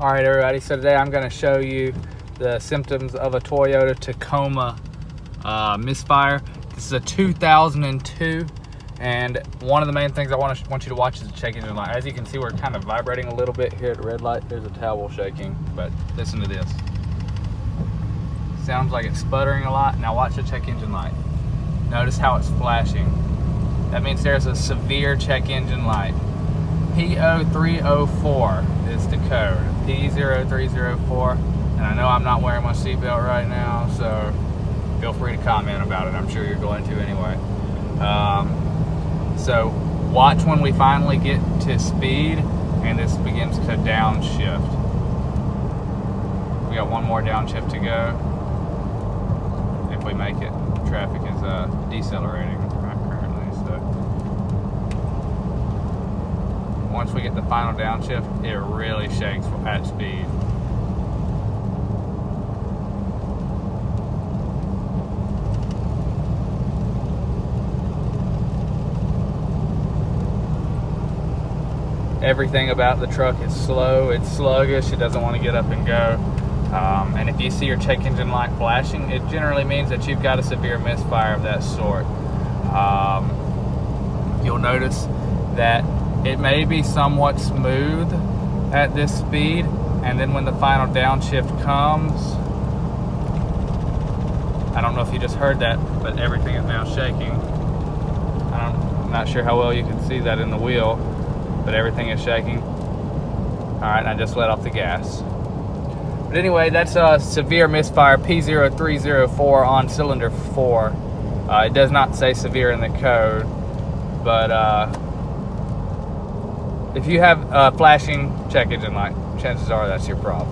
All right, everybody, so today I'm going to show you the symptoms of a Toyota Tacoma Misfire. This is a 2002, and one of the main things I want you to watch is the check engine light. As you can see, we're kind of vibrating a little bit here at the red light. There's a towel shaking, but listen to this. Sounds like it's sputtering a lot. Now watch the check engine light. Notice how it's flashing. That means there's a severe check engine light. P0304 is the code. P0304. And I know I'm not wearing my seatbelt right now, so feel free to comment about it. I'm sure you're going to anyway. So watch when we finally get to speed and this begins to downshift. We got one more downshift to go. If we make it, traffic is decelerating currently. So once we get the final downshift, it really shakes at speed. Everything about the truck is slow, it's sluggish, it doesn't want to get up and go. And if you see your check engine light flashing, it generally means that you've got a severe misfire of that sort. You'll notice that it may be somewhat smooth at this speed, and then when the final downshift comes, I don't know if you just heard that, but everything is now shaking. I'm not sure how well you can see that in the wheel, but everything is shaking. All right, I just let off the gas. But anyway, that's a severe misfire, P0304 on cylinder 4. It does not say severe in the code, but if you have a flashing check engine light, chances are that's your problem.